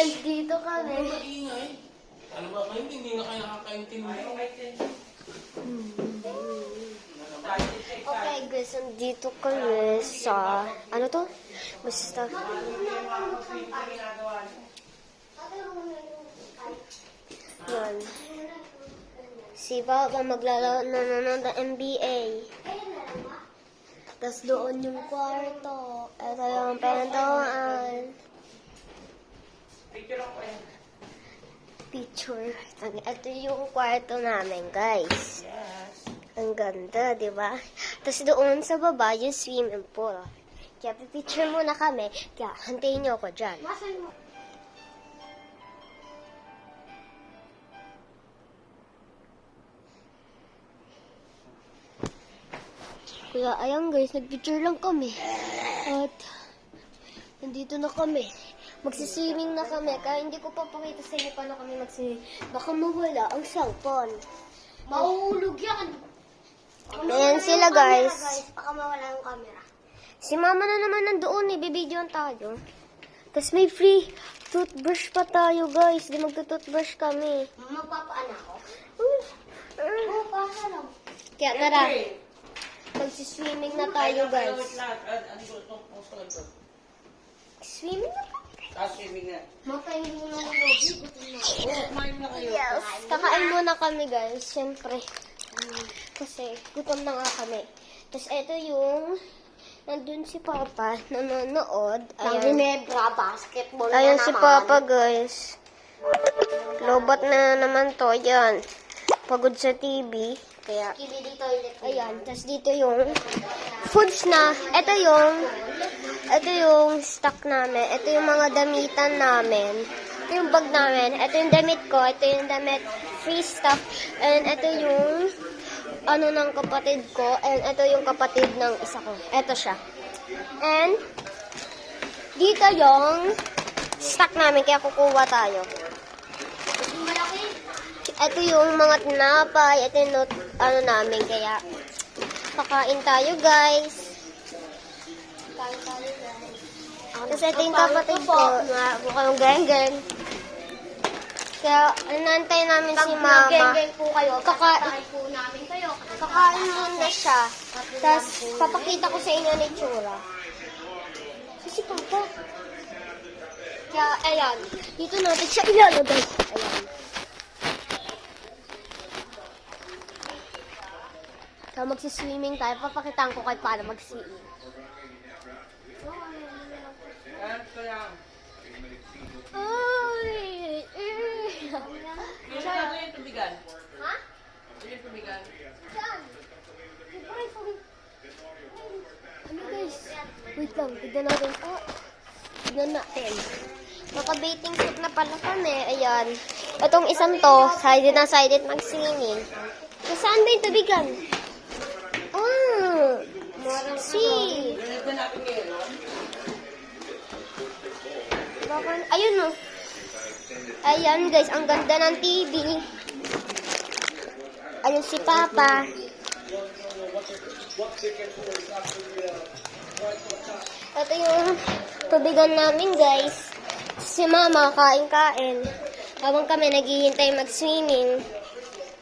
Nandito kami. Maingay. Ano ba kayo? Hindi nga kayo nakakaintindi. Okay guys, nandito kami sa, ano to? Basta, yan. Si Papa maglalaro nanonood ng NBA. Tapos doon yung kwarto. Ito yung pintuan. Picture. Ito yung kwarto namin, guys. Ang ganda, di ba? Tapos doon sa baba, yung swimming pool. Kaya pipicture muna kami. Kaya hantayin niyo ako dyan. Kaya ayan guys, nagpicture lang kami. At nandito na kami. Magsiswimming na kami. Kaya hindi ko pa pakita sa inyo paano kami magsiswimming. Baka mawala ang cellphone. Mahuhulog yan. Ayan sila guys. Baka mawala yung camera. Si mama na naman nandoon, ibibidyoan tayo. Tapos may free toothbrush pa tayo guys. Di magtutoothbrush kami. Magpapaan ako? Oo, para lang. Kaya tara. Magsiswimming na tayo guys. Swimming na po? Swimming na. Makain muna ng lobby. Yes. Kakain muna kami guys. Siyempre. Kasi gutom na nga kami. Tapos ito yung nandun si Papa nanonood. Ayan. Ginebra basketball na Ayan naman. si Papa, guys. Lobat na naman to. Ayan. Pagod sa TV. Kaya, Kibili toilet. ayan. Tapos dito yung foods na. Ito yung stock namin. Ito yung mga damitan namin. Ito yung bag namin. Ito yung damit ko. Ito yung damit free stuff. And ito yung ano ng kapatid ko. And ito yung kapatid ng isa ko. Ito siya. And dito yung stock namin. Kaya kukuha tayo. Malaki. Ito yung mga tinapay. Ito yung ano namin. Kaya kakain tayo guys. Kain tayo guys. Tapos ito yung kapatid ko. Mukhang geng-geng. Kaya inantay namin si mama. Geng-geng po kayo. Kakain po namin kayo. Kakain muna siya. Tapos papakita ko sa inyo na itsura. Si Papa. Kaya ayan. Dito natin siya ilalagay. Ayan. Kaya magsiswimming tayo. Papakitaan ko kahit paano mag-swimming. Ay! Ano yung tubigan? Ha? Ano yung tubigan? Saan? Ano guys? Wait lang. Tignan natin. Oh. Tignan natin. Naka-bathing suit na pala kami. Ayan. Itong isang to, sided na sided mag-swimming. So, saan ba yung tubigan? Ah! See? Ganito natin ngayon. Ayun oh. Ayan guys, ang ganda ng TV. Ayun si Papa. Ito yung tubigan namin guys. Si Mama kain-kain. Habang kami naghihintay mag-swimming.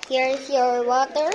Here's your water.